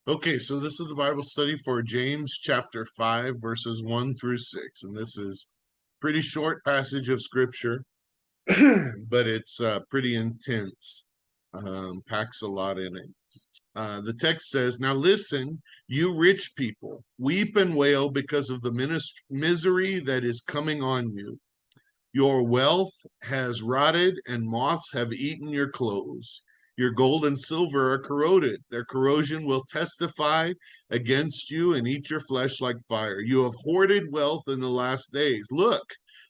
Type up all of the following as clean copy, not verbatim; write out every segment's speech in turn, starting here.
Okay, so this is the Bible study for James chapter 5, verses 1 through 6. And this is pretty short passage of scripture, but it's pretty intense. Packs a lot in it. The text says, "Now listen, you rich people, weep and wail because of the misery that is coming on you. Your wealth has rotted, and moths have eaten your clothes. Your gold and silver are corroded. Their corrosion will testify against you and eat your flesh like fire. You have hoarded wealth in the last days. Look,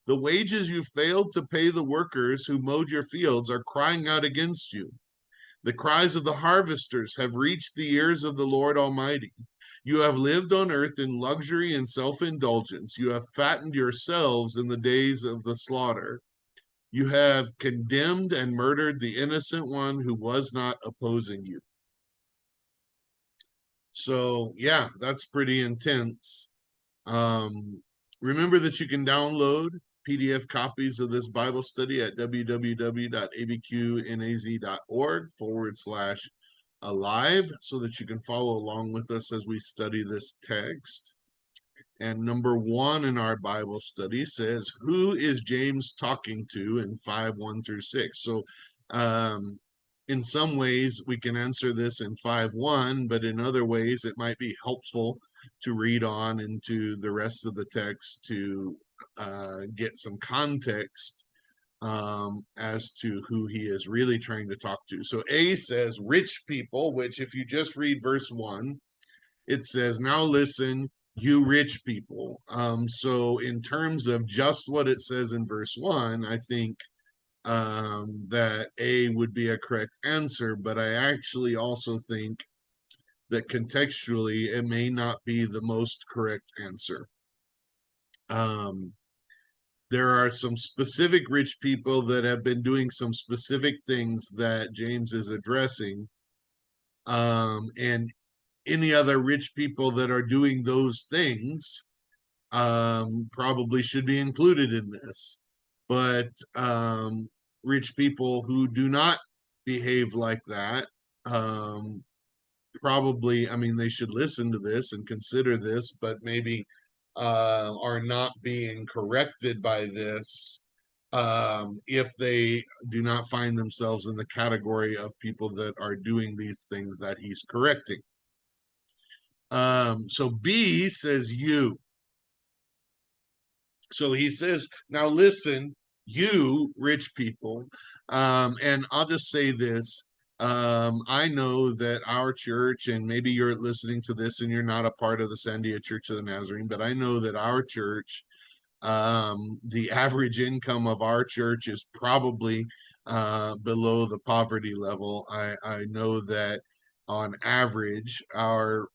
the wages you failed to pay the workers who mowed your fields are crying out against you. The cries of the harvesters have reached the ears of the Lord Almighty. You have lived on earth in luxury and self indulgence. You have fattened yourselves in the days of the slaughter. You have condemned and murdered the innocent one who was not opposing you." So, yeah, that's pretty intense. Um, Remember that you can download PDF copies of this Bible study at www.abqnaz.org/alive so that you can follow along with us as we study this text. And number one in our Bible study says, "Who is James talking to?" in 5 1 through 6. So, um, in some ways, we can answer this in 5 1, but in other ways, it might be helpful to read on into the rest of the text to get some context as to who he is really trying to talk to. So, A says, "Rich people," which, if you just read verse 1, it says, "Now listen, you rich people." So, in terms of just what it says in verse 1, I think that A would be a correct answer, but I actually also think that contextually it may not be the most correct answer. Um, there are some specific rich people that have been doing some specific things that James is addressing. And any other rich people that are doing those things probably should be included in this. But rich people who do not behave like that probably, I mean, they should listen to this and consider this, but maybe are not being corrected by this if they do not find themselves in the category of people that are doing these things that he's correcting. So B says you. So he says, "Now listen, you rich people." And I'll just say this. I know that our church, and maybe you're listening to this and you're not a part of the Sandia Church of the Nazarene, but I know that our church, the average income of our church is probably below the poverty level. I know that on average, our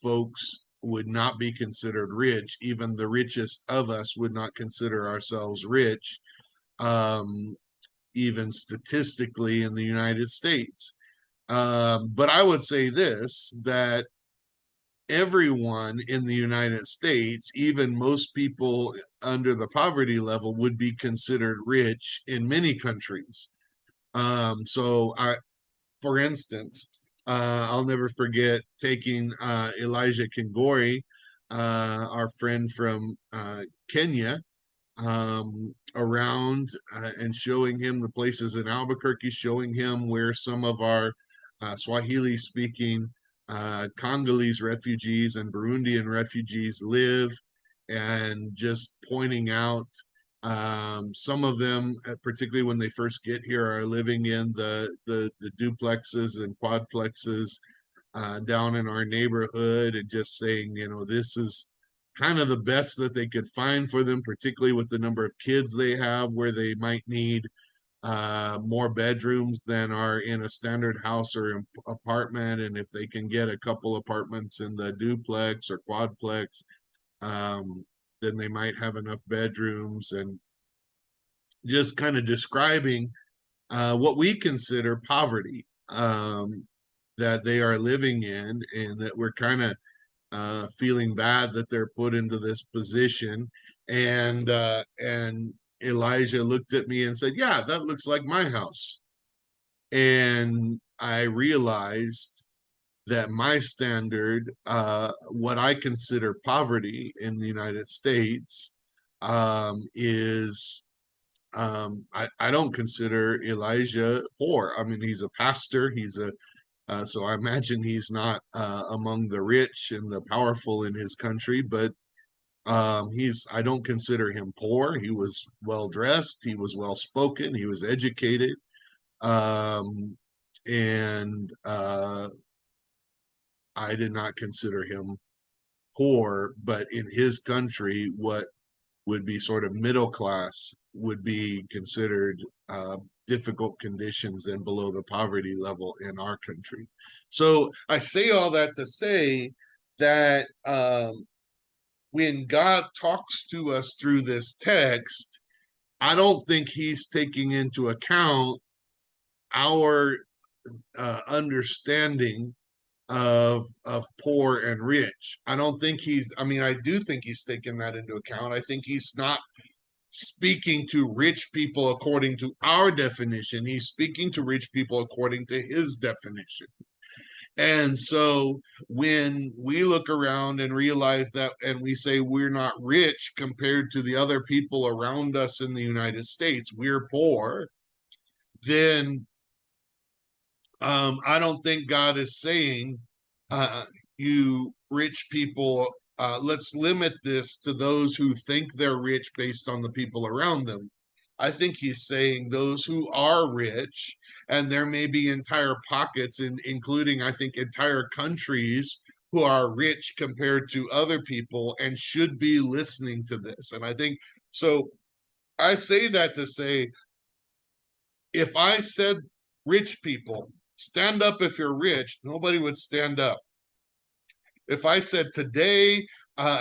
folks would not be considered rich. Even the richest of us would not consider ourselves rich, um, even statistically in the United States. But I would say this, that everyone in the United States, even most people under the poverty level, would be considered rich in many countries. For instance, I'll never forget taking Elijah Kingori, our friend from Kenya, around and showing him the places in Albuquerque, showing him where some of our Swahili speaking Congolese refugees and Burundian refugees live, and just pointing out some of them, particularly when they first get here, are living in the duplexes and quadplexes down in our neighborhood, and just saying, this is kind of the best that they could find for them, particularly with the number of kids they have, where they might need more bedrooms than are in a standard house or apartment. And if they can get a couple apartments in the duplex or quadplex, um, then they might have enough bedrooms, and just kind of describing what we consider poverty that they are living in, and that we're kind of feeling bad that they're put into this position. And Elijah looked at me and said, "Yeah, that looks like my house." And I realized that my standard, what I consider poverty in the United States, is I don't consider Elijah poor. I mean, he's a pastor. So I imagine he's not among the rich and the powerful in his country, but I don't consider him poor. He was well dressed. He was well spoken. He was educated. Um, and I did not consider him poor, but in his country, what would be sort of middle class would be considered difficult conditions and below the poverty level in our country. So I say all that to say that when God talks to us through this text, I don't think he's taking into account our understanding of poor and rich. I don't think he's, I mean, I do think he's taking that into account. I think he's not speaking to rich people according to our definition. He's speaking to rich people according to his definition. And so when we look around and realize that, and we say we're not rich compared to the other people around us in the United States, we're poor, then I don't think God is saying, you rich people, let's limit this to those who think they're rich based on the people around them. I think he's saying those who are rich, and there may be entire pockets, including, I think, entire countries who are rich compared to other people and should be listening to this. And I think so. I say that to say, if I said rich people, stand up if you're rich, nobody would stand up. If I said today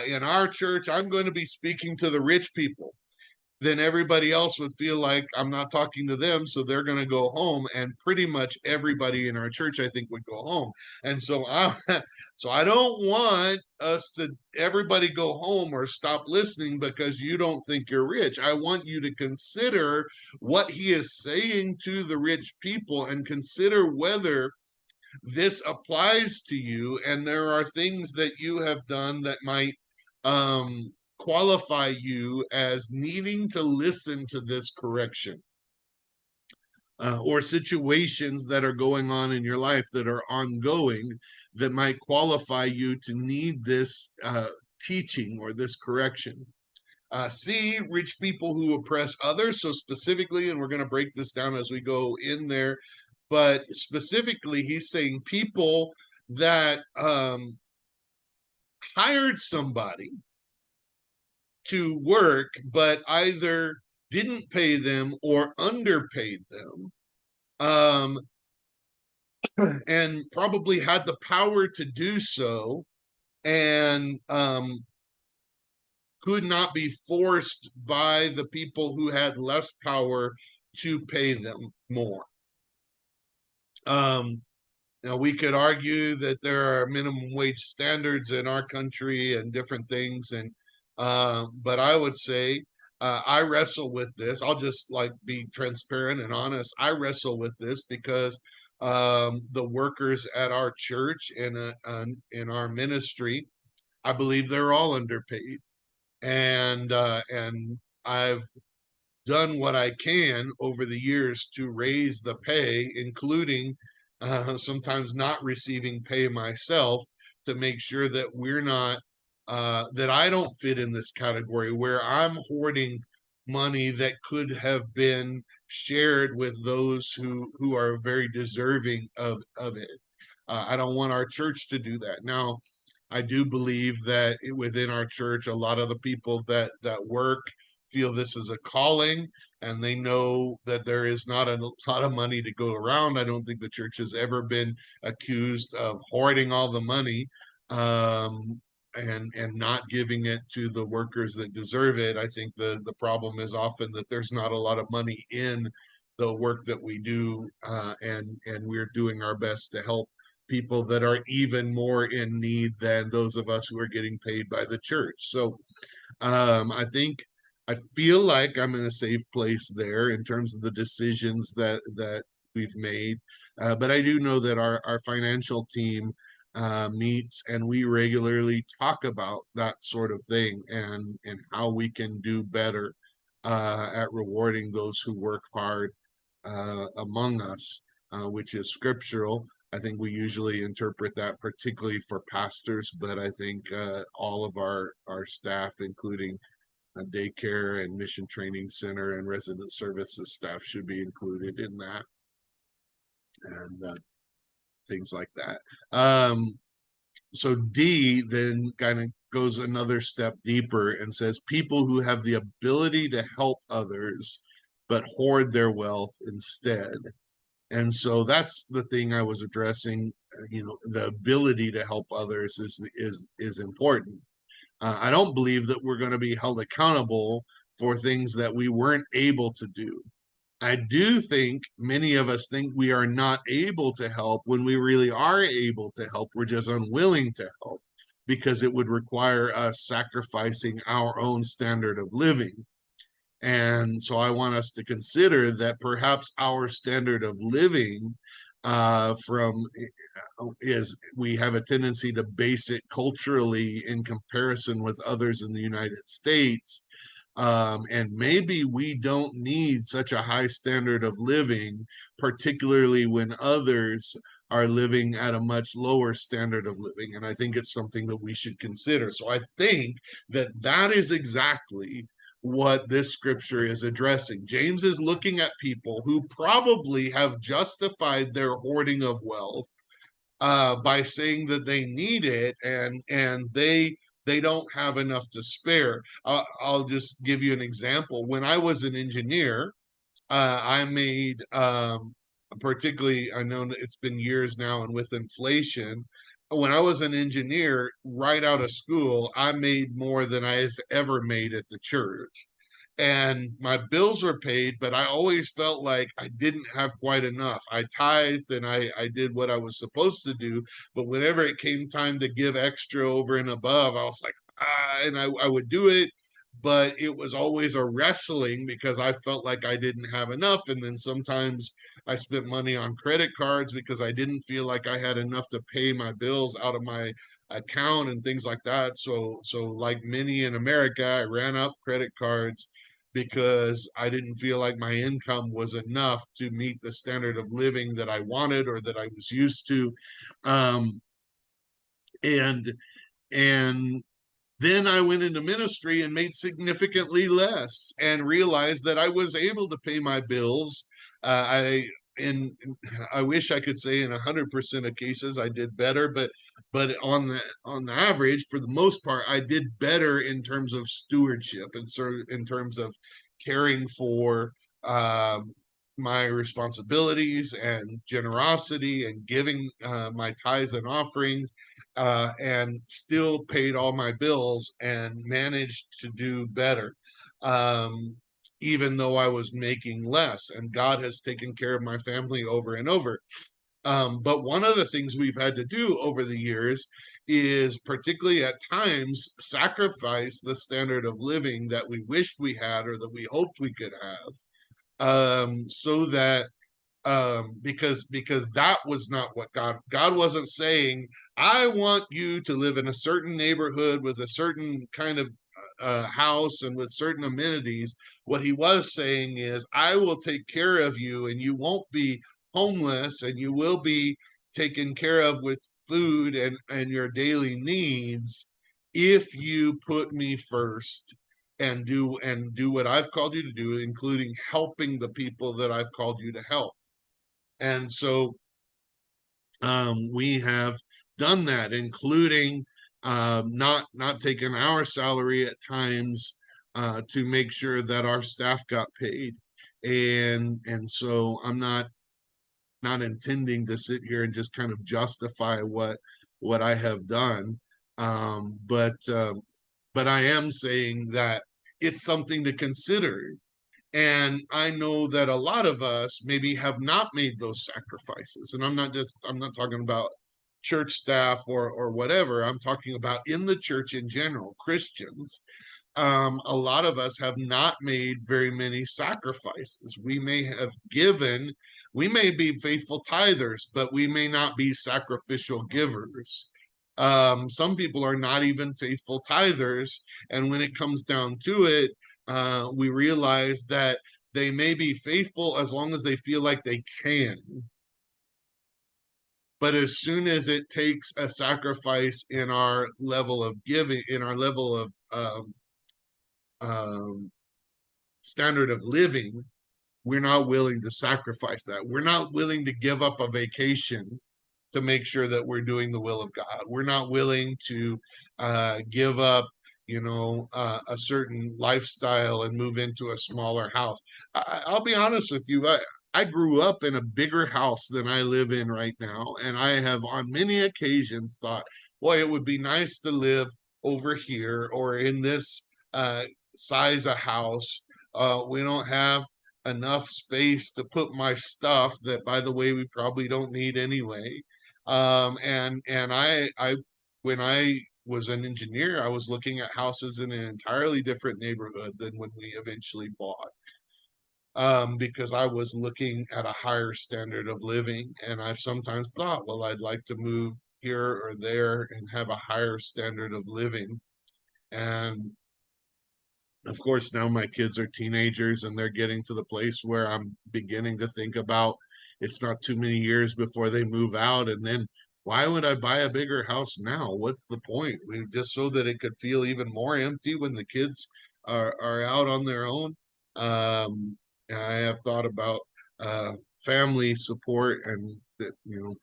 in our church, I'm going to be speaking to the rich people, then everybody else would feel like I'm not talking to them, so they're going to go home, and pretty much everybody in our church, I think, would go home. And so so I don't want us to everybody go home or stop listening because you don't think you're rich. I want you to consider what he is saying to the rich people and consider whether this applies to you, and there are things that you have done that might qualify you as needing to listen to this correction, or situations that are going on in your life that are ongoing that might qualify you to need this teaching or this correction. C, rich people who oppress others. So specifically, and we're going to break this down as we go in there, but specifically, he's saying people that hired somebody to work, but either didn't pay them or underpaid them, and probably had the power to do so, and could not be forced by the people who had less power to pay them more. Now, we could argue that there are minimum wage standards in our country and different things, and but I would say I wrestle with this. I'll just like be transparent and honest. I wrestle with this because the workers at our church and in our ministry, I believe they're all underpaid, and I've done what I can over the years to raise the pay, including sometimes not receiving pay myself, to make sure that we're not, that I don't fit in this category where I'm hoarding money that could have been shared with those who are very deserving of it. I don't want our church to do that. Now, I do believe that within our church, a lot of the people that work feel this is a calling, and they know that there is not a lot of money to go around. I don't think the church has ever been accused of hoarding all the money, and not giving it to the workers that deserve it. I think the problem is often that there's not a lot of money in the work that we do, and we're doing our best to help people that are even more in need than those of us who are getting paid by the church. So I feel like I'm in a safe place there in terms of the decisions that we've made. But I do know that our financial team meets, and we regularly talk about that sort of thing, and how we can do better at rewarding those who work hard among us, which is scriptural. I think we usually interpret that particularly for pastors, but I think all of our staff, including daycare and mission training center and resident services staff, should be included in that, and things like that. So D then kind of goes another step deeper and says people who have the ability to help others but hoard their wealth instead. And so that's the thing I was addressing. The ability to help others is important. I don't believe that we're going to be held accountable for things that we weren't able to do. I do think many of us think we are not able to help when we really are able to help. We're just unwilling to help because it would require us sacrificing our own standard of living. And so I want us to consider that perhaps our standard of living from is we have a tendency to base it culturally in comparison with others in the United States. And maybe we don't need such a high standard of living, particularly when others are living at a much lower standard of living. And I think it's something that we should consider. So I think that that is exactly what this scripture is addressing. James is looking at people who probably have justified their hoarding of wealth by saying that they need it, and they don't have enough to spare. I'll just give you an example. When I was an engineer, I made particularly, I know it's been years now, and with inflation, when I was an engineer right out of school, I made more than I've ever made at the church. And my bills were paid, but I always felt like I didn't have quite enough. I tithed and I did what I was supposed to do. But whenever it came time to give extra over and above, I was like, and I would do it, but it was always a wrestling because I felt like I didn't have enough. And then sometimes I spent money on credit cards because I didn't feel like I had enough to pay my bills out of my account and things like that. So like many in America, I ran up credit cards because I didn't feel like my income was enough to meet the standard of living that I wanted or that I was used to. Um, and and then I went into ministry and made significantly less and realized that I was able to pay my bills. And I wish I could say in 100% of cases I did better, but on the average, for the most part, I did better in terms of stewardship and in terms of caring for my responsibilities and generosity and giving my tithes and offerings, and still paid all my bills and managed to do better, even though I was making less. And God has taken care of my family over and over. But one of the things we've had to do over the years is, particularly at times, sacrifice the standard of living that we wished we had or that we hoped we could have, so that because that was not what God wasn't saying, I want you to live in a certain neighborhood with a certain kind of house and with certain amenities. What he was saying is, I will take care of you and you won't be homeless, and you will be taken care of with food and your daily needs if you put me first and do what I've called you to do, including helping the people that I've called you to help. And so we have done that, including not taking our salary at times to make sure that our staff got paid. And so I'm not intending to sit here and just kind of justify what I have done, but I am saying that it's something to consider. And I know that a lot of us maybe have not made those sacrifices. And I'm not talking about church staff or whatever. I'm talking about in the church in general, Christians. A lot of us have not made very many sacrifices. We may have given We may be faithful tithers, but we may not be sacrificial givers. Some people are not even faithful tithers, and when it comes down to it, we realize that they may be faithful as long as they feel like they can. But as soon as it takes a sacrifice in our level of giving, in our level of um, standard of living, we're not willing to sacrifice that. We're not willing to give up a vacation to make sure that we're doing the will of God. We're not willing to give up, a certain lifestyle and move into a smaller house. I'll be honest with you. I grew up in a bigger house than I live in right now. And I have on many occasions thought, boy, it would be nice to live over here or in this size of house. We don't have enough space to put my stuff that, by the way, we probably don't need anyway. And I when I was an engineer, I was looking at houses in an entirely different neighborhood than when we eventually bought. Because I was looking at a higher standard of living, and I've sometimes thought, well, I'd like to move here or there and have a higher standard of living. And of course, now my kids are teenagers and they're getting to the place where I'm beginning to think about it's not too many years before they move out. And then why would I buy a bigger house now? What's the point? Just so that it could feel even more empty when the kids are out on their own. And I have thought about family support and that,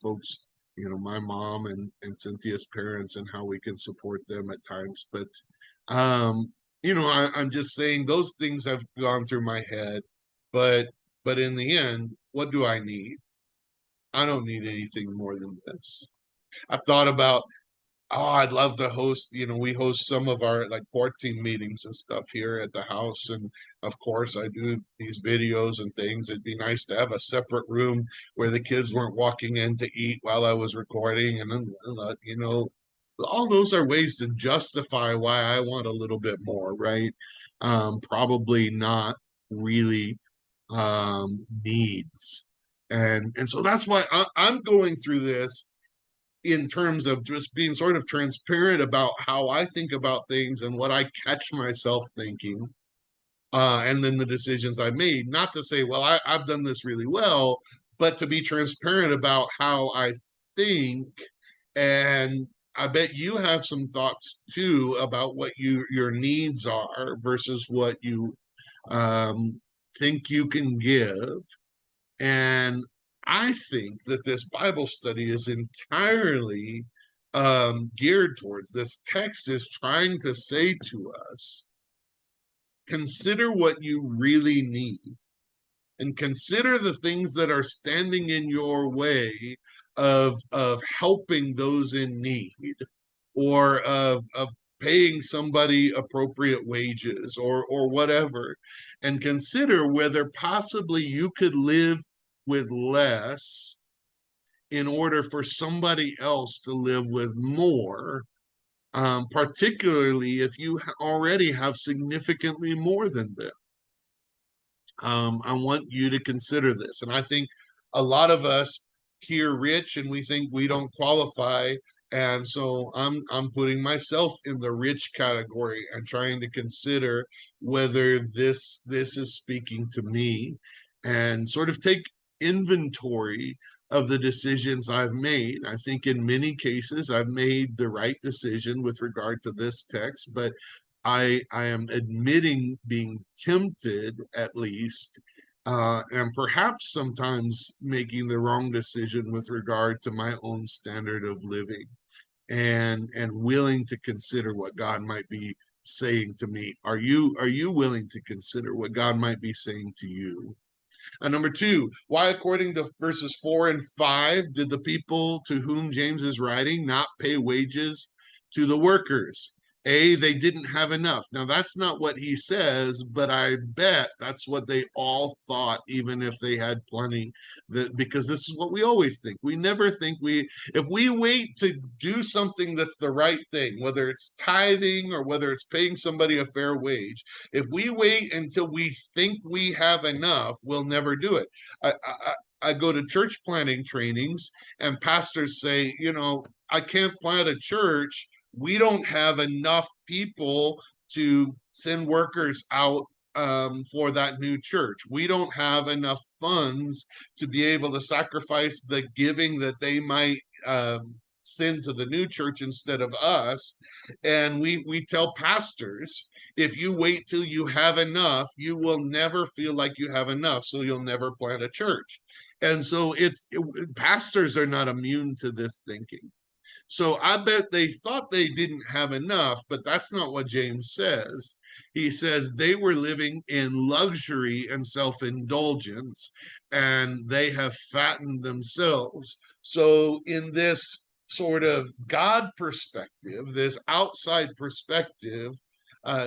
folks, my mom and Cynthia's parents and how we can support them at times. But um, I'm just saying those things have gone through my head, but in the end, what do I need? I don't need anything more than this. I've thought about, oh, I'd love to host, we host some of our like 14 meetings and stuff here at the house. And of course, I do these videos and things. It'd be nice to have a separate room where the kids weren't walking in to eat while I was recording. And then, all those are ways to justify why I want a little bit more, right? Probably not really needs. And so that's why I'm going through this in terms of just being sort of transparent about how I think about things and what I catch myself thinking, and then the decisions I made. Not to say, well, I've done this really well, but to be transparent about how I think. And I bet you have some thoughts too about what your needs are versus what you um, think you can give. And I think that this Bible study is entirely geared towards this text is trying to say to us, consider what you really need and consider the things that are standing in your way of helping those in need or of paying somebody appropriate wages or whatever, and consider whether possibly you could live with less in order for somebody else to live with more, particularly if you already have significantly more than them. I want you to consider this. And I think a lot of us hear rich and we think we don't qualify. And so I'm putting myself in the rich category and trying to consider whether this is speaking to me and sort of take inventory of the decisions I've made. I think in many cases I've made the right decision with regard to this text, but I am admitting being tempted at least, and perhaps sometimes making the wrong decision with regard to my own standard of living, and willing to consider what God might be saying to me. Are you willing to consider what God might be saying to you? And number two, why, according to verses 4 and 5, did the people to whom James is writing not pay wages to the workers? They didn't have enough. Now, that's not what he says, but I bet that's what they all thought, even if they had plenty. Because this is what we always think. We never think if we wait to do something that's the right thing, whether it's tithing or whether it's paying somebody a fair wage, if we wait until we think we have enough, we'll never do it. I go to church planting trainings, and pastors say, I can't plant a church, we don't have enough people to send workers out for that new church. We don't have enough funds to be able to sacrifice the giving that they might send to the new church instead of us. And we tell pastors, if you wait till you have enough, you will never feel like you have enough, so you'll never plant a church. And so pastors are not immune to this thinking. So I bet they thought they didn't have enough, but that's not what James says. He says they were living in luxury and self-indulgence, and they have fattened themselves. So in this sort of God perspective, this outside perspective,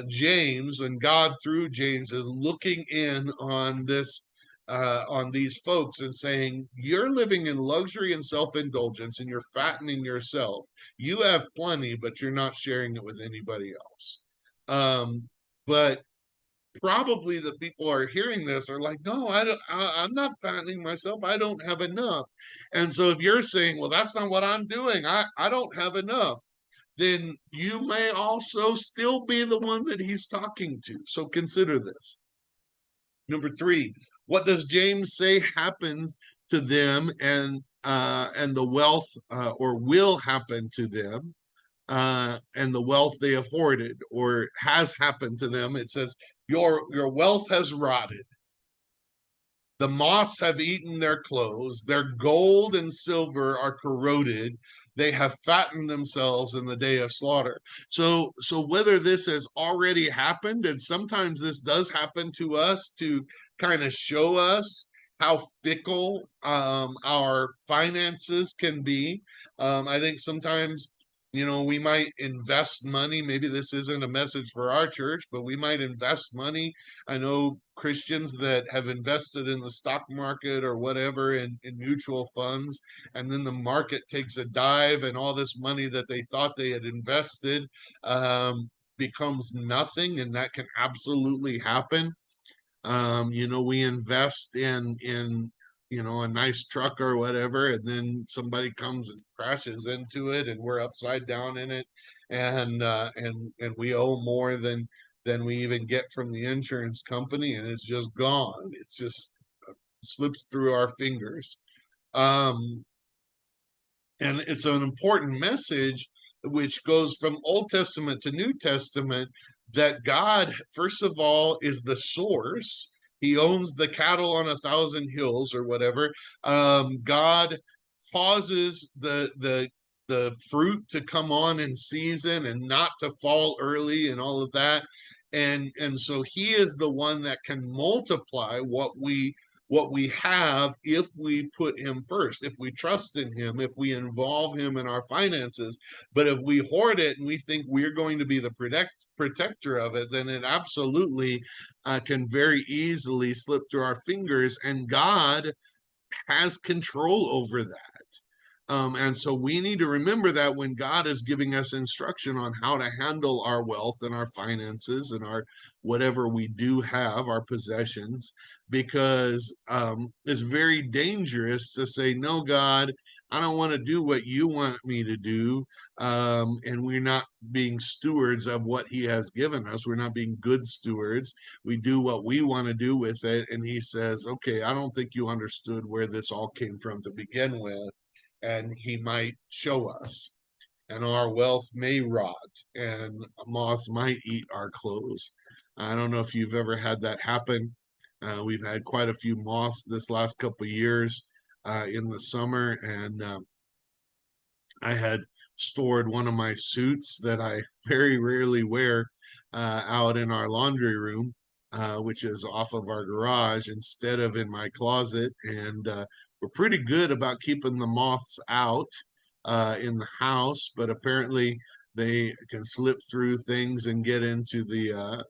James and God through James is looking in on these folks and saying, you're living in luxury and self-indulgence and you're fattening yourself. You have plenty, but you're not sharing it with anybody else. But probably the people are hearing this are like, no, I'm not fattening myself, I don't have enough. And so if you're saying, well, that's not what I'm doing, I don't have enough, then you may also still be the one that he's talking to. So consider this. Number three, what does James say happens to them and the wealth or will happen to them and the wealth they have hoarded or has happened to them? It says your wealth has rotted. The moths have eaten their clothes. Their gold and silver are corroded. They have fattened themselves in the day of slaughter. So whether this has already happened, and sometimes this does happen to us to kind of show us how fickle our finances can be. I think sometimes we might invest money. Maybe this isn't a message for our church, but we might invest money. I know Christians that have invested in the stock market or whatever in mutual funds, and then the market takes a dive, and all this money that they thought they had invested becomes nothing, and that can absolutely happen. We invest in a nice truck or whatever, and then somebody comes and crashes into it, and we're upside down in it, and we owe more than we even get from the insurance company, and it's just gone. It's just slips through our fingers. Um, and it's an important message which goes from Old Testament to New Testament, that God, first of all, is the source. He owns the cattle on 1,000 hills or whatever. God causes the fruit to come on in season and not to fall early and all of that. And so he is the one that can multiply what we have if we put him first, if we trust in him, if we involve him in our finances. But if we hoard it and we think we're going to be the protector of it, then it absolutely can very easily slip through our fingers, and God has control over that. And so we need to remember that when God is giving us instruction on how to handle our wealth and our finances and our whatever we do have, our possessions, because it's very dangerous to say, no, God, I don't want to do what you want me to do. And we're not being stewards of what he has given us. We're not being good stewards. We do what we want to do with it. And he says, okay, I don't think you understood where this all came from to begin with. And he might show us, and our wealth may rot, and moths might eat our clothes. I don't know if you've ever had that happen. We've had quite a few moths this last couple of years in the summer, and I had stored one of my suits that I very rarely wear out in our laundry room, which is off of our garage instead of in my closet. And we're pretty good about keeping the moths out in the house, but apparently they can slip through things and get into the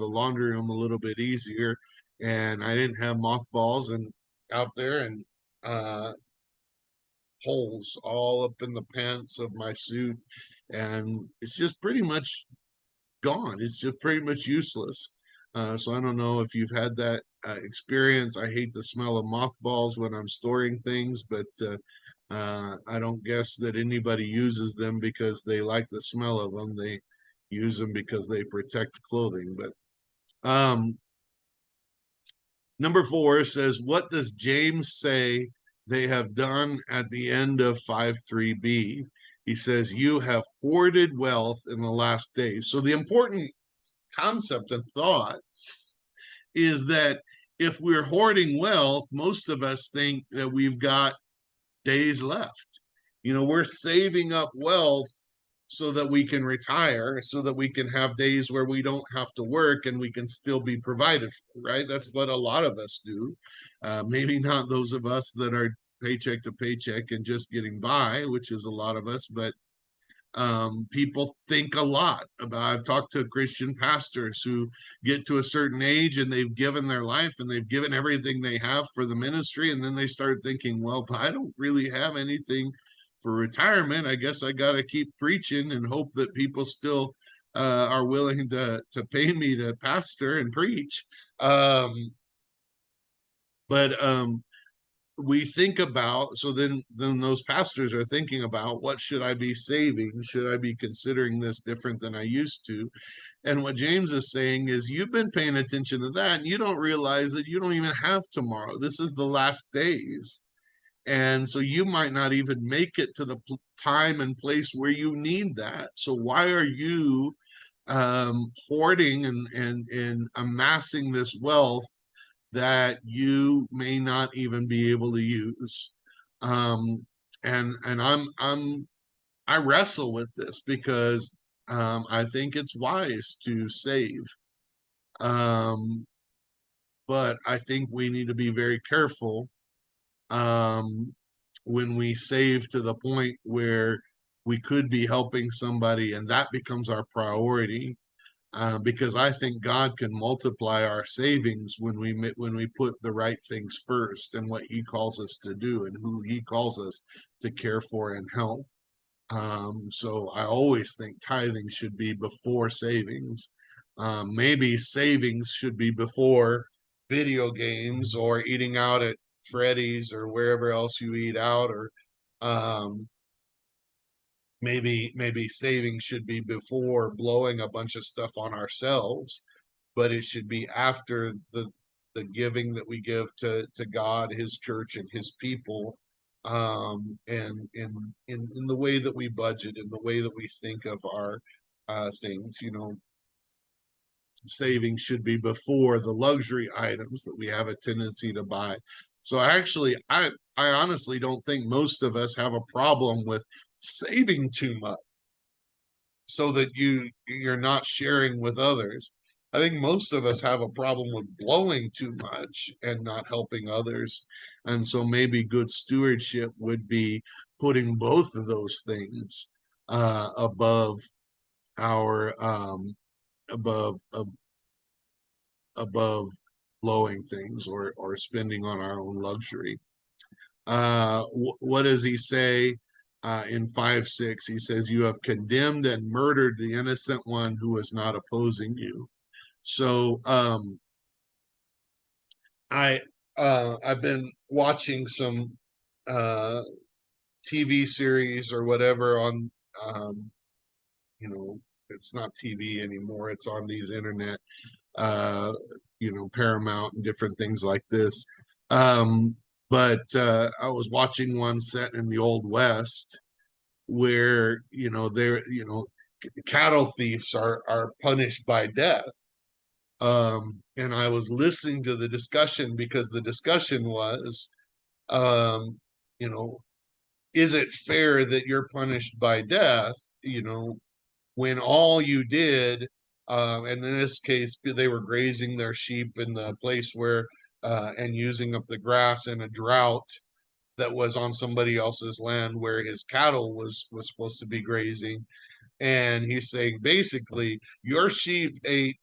laundry room a little bit easier. And I didn't have mothballs and out there, and uh, holes all up in the pants of my suit, and it's just pretty much gone. It's just pretty much useless. So I don't know if you've had that experience. I hate the smell of mothballs when I'm storing things, but I don't guess that anybody uses them because they like the smell of them. They use them because they protect clothing. But number 4 says, what does James say they have done at the end of 5:3b? He says, you have hoarded wealth in the last days. So the important concept and thought is that if we're hoarding wealth, most of us think that we've got days left. We're saving up wealth so that we can retire, so that we can have days where we don't have to work and we can still be provided for, right? That's what a lot of us do. Maybe not those of us that are paycheck to paycheck and just getting by, which is a lot of us, but people think a lot about. I've talked to Christian pastors who get to a certain age and they've given their life and they've given everything they have for the ministry, and then they start thinking, well, I don't really have anything for retirement. I guess I got to keep preaching and hope that people still are willing to pay me to pastor and preach. But we think about, so then those pastors are thinking about, what should I be saving? Should I be considering this different than I used to? And what James is saying is, you've been paying attention to that and you don't realize that you don't even have tomorrow. This is the last days, and so you might not even make it to the time and place where you need that. So why are you hoarding and amassing this wealth that you may not even be able to use? And I wrestle with this because I think it's wise to save, um, but I think we need to be very careful um, when we save to the point where we could be helping somebody, and that becomes our priority. Because I think God can multiply our savings when we put the right things first and what He calls us to do and who He calls us to care for and help. So I always think tithing should be before savings. Maybe savings should be before video games or eating out at Freddy's or wherever else you eat out, or um, maybe saving should be before blowing a bunch of stuff on ourselves, but it should be after the giving that we give to God, His church, and His people, and in the way that we budget, in the way that we think of our things. Saving should be before the luxury items that we have a tendency to buy. So actually, I honestly don't think most of us have a problem with saving too much so that you're not sharing with others. I think most of us have a problem with blowing too much and not helping others. And so maybe good stewardship would be putting both of those things above our above above blowing things or spending on our own luxury. What does he say in 5:6? He says, you have condemned and murdered the innocent one who was not opposing you. So I've been watching some uh, TV series or whatever on you know it's not TV anymore. It's on these internet, uh, Paramount and different things like this. Um, but I was watching one set in the Old West where cattle thieves are punished by death. And I was listening to the discussion because the discussion was, um, you know, is it fair that you're punished by death? When all you did, and in this case, they were grazing their sheep in the place where, and using up the grass in a drought that was on somebody else's land where his cattle was supposed to be grazing. And he's saying basically, your sheep ate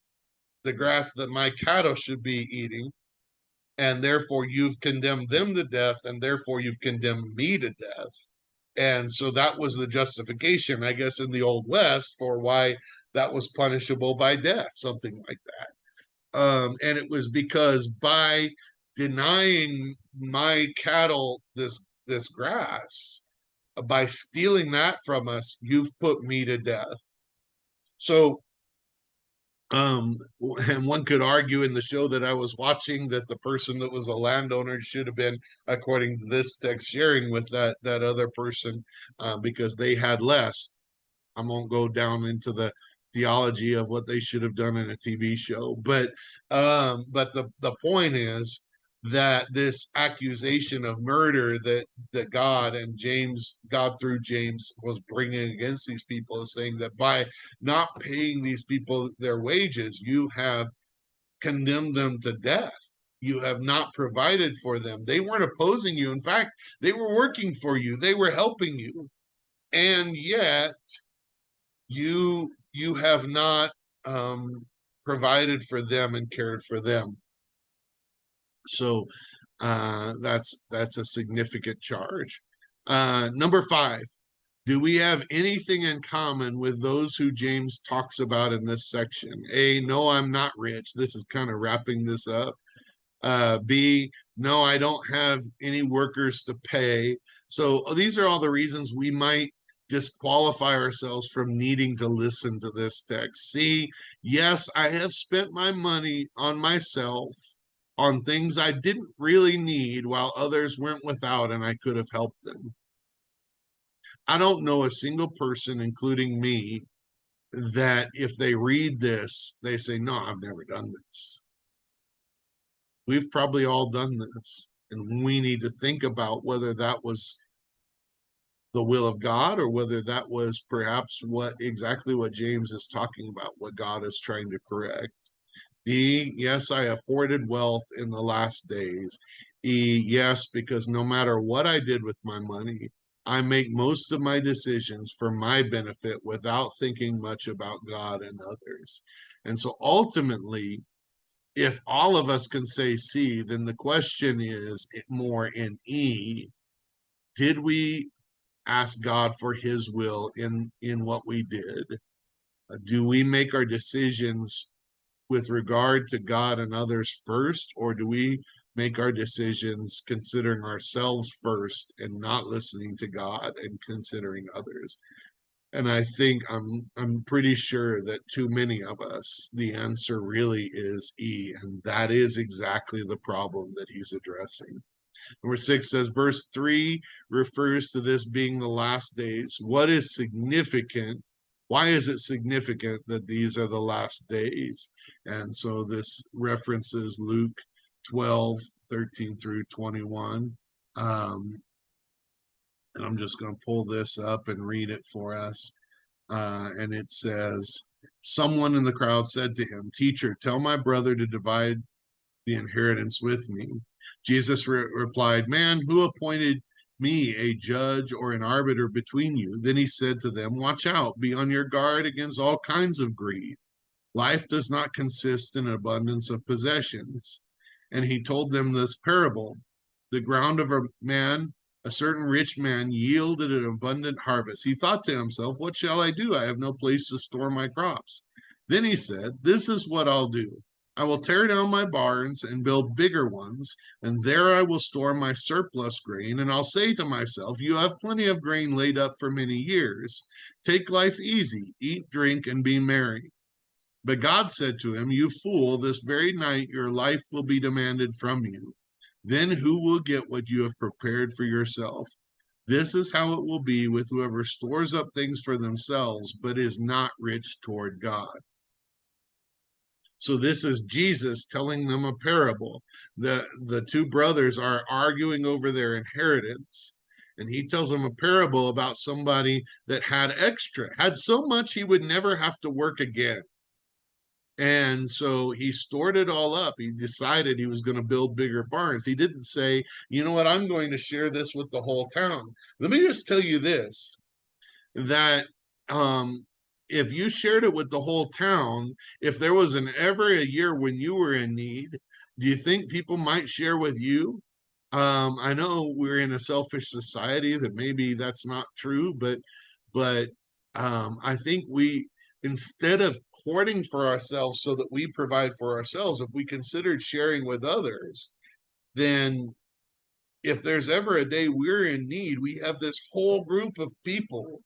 the grass that my cattle should be eating, and therefore you've condemned them to death, and therefore you've condemned me to death. And so that was the justification, I guess, in the Old West for why that was punishable by death, something like that. And it was because by denying my cattle this grass, by stealing that from us, you've put me to death. So and one could argue in the show that I was watching that the person that was a landowner should have been, according to this text, sharing with that other person because they had less. I won't go down into the theology of what they should have done in a TV show, but the point is that this accusation of murder that God through James was bringing against these people is saying that by not paying these people their wages, you have condemned them to death. You have not provided for them. They weren't opposing you. In fact, they were working for you. They were helping you. And yet you have not provided for them and cared for them. So that's a significant charge. Number 5, do we have anything in common with those who James talks about in this section? A, no, I'm not rich. This is kind of wrapping this up. B, no, I don't have any workers to pay. So these are all the reasons we might disqualify ourselves from needing to listen to this text. C, yes, I have spent my money on myself on things I didn't really need while others went without and I could have helped them. I don't know a single person, including me, that if they read this, they say, no, I've never done this. We've probably all done this. And we need to think about whether that was the will of God or whether that was perhaps exactly what James is talking about, what God is trying to correct. E, yes, I have hoarded wealth in the last days. E, yes, because no matter what I did with my money, I make most of my decisions for my benefit without thinking much about God and others. And so ultimately, if all of us can say C, then the question is more in E. Did we ask God for his will in what we did? Do we make our decisions with regard to God and others first, or do we make our decisions considering ourselves first and not listening to God and considering others? And I think I'm pretty sure that too many of us, the answer really is E, and that is exactly the problem that he's addressing. Number 6 says, verse 3 refers to this being the last days. What is significant? Why is it significant that these are the last days? And so this references Luke 12:13 through 21. And I'm just going to pull this up and read it for us. And it says, someone in the crowd said to him, Teacher, tell my brother to divide the inheritance with me. Jesus replied, Man, who appointed me a judge or an arbiter between you? Then he said to them, Watch out, be on your guard against all kinds of greed. Life does not consist in abundance of possessions. And he told them this parable. The ground of a certain rich man yielded an abundant harvest. He thought to himself, What shall I do? I have no place to store my crops. Then he said, This is what I'll do. I will tear down my barns and build bigger ones, and there I will store my surplus grain. And I'll say to myself, You have plenty of grain laid up for many years. Take life easy, eat, drink, and be merry. But God said to him, You fool, this very night your life will be demanded from you. Then who will get what you have prepared for yourself? This is how it will be with whoever stores up things for themselves, but is not rich toward God. So this is Jesus telling them a parable. The two brothers are arguing over their inheritance. And he tells them a parable about somebody that had extra, had so much he would never have to work again. And so he stored it all up. He decided he was going to build bigger barns. He didn't say, you know what, I'm going to share this with the whole town. Let me just tell you this, that if you shared it with the whole town, if there was an ever a year when you were in need, do you think people might share with you? I know we're in a selfish society that maybe that's not true, but I think we, instead of hoarding for ourselves so that we provide for ourselves, if we considered sharing with others, then if there's ever a day we're in need, we have this whole group of people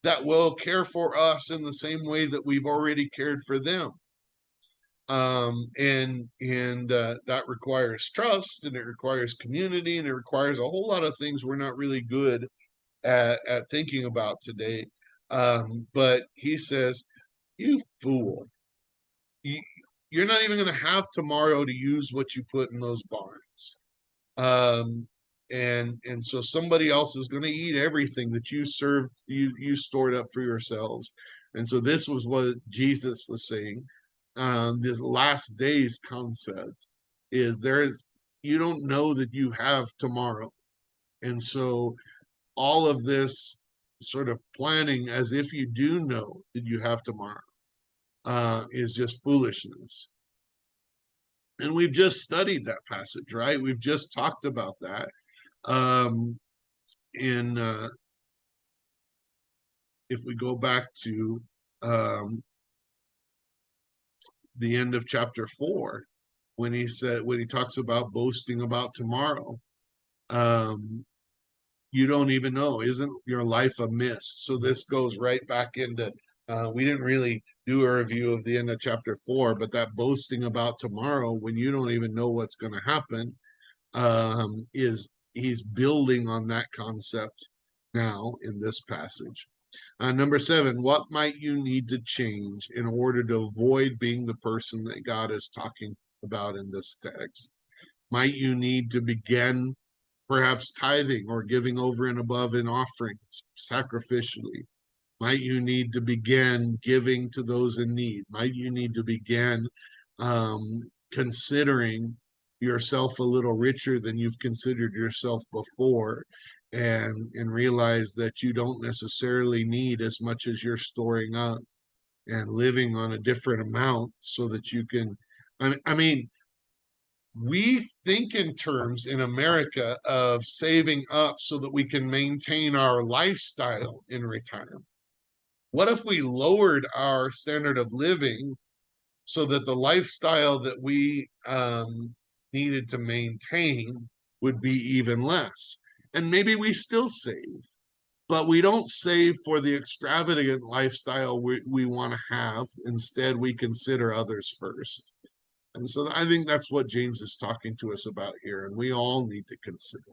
that will care for us in the same way that we've already cared for them. And that requires trust, and it requires community, and it requires a whole lot of things we're not really good at thinking about today. But he says, you fool, you, you're not even going to have tomorrow to use what you put in those barns. And so somebody else is going to eat everything that you stored up for yourselves. And so this was what Jesus was saying. This last days concept is you don't know that you have tomorrow. And so all of this sort of planning as if you do know that you have tomorrow is just foolishness. And we've just studied that passage, right? We've just talked about that. In If we go back to the end of chapter 4, when he talks about boasting about tomorrow, you don't even know, isn't your life a mist? So this goes right back into we didn't really do a review of the end of chapter 4, but that boasting about tomorrow when you don't even know what's going to happen, is he's building on that concept now in this passage. Number 7, what might you need to change in order to avoid being the person that God is talking about in this text? Might you need to begin perhaps tithing or giving over and above in offerings sacrificially? Might you need to begin giving to those in need? Might you need to begin considering yourself a little richer than you've considered yourself before, and realize that you don't necessarily need as much as you're storing up, and living on a different amount so that you can, I mean, we think in terms in America of saving up so that we can maintain our lifestyle in retirement. What if we lowered our standard of living so that the lifestyle that we needed to maintain would be even less? And maybe we still save, but we don't save for the extravagant lifestyle we want to have. Instead, we consider others first. And so I think that's what James is talking to us about here, and we all need to consider.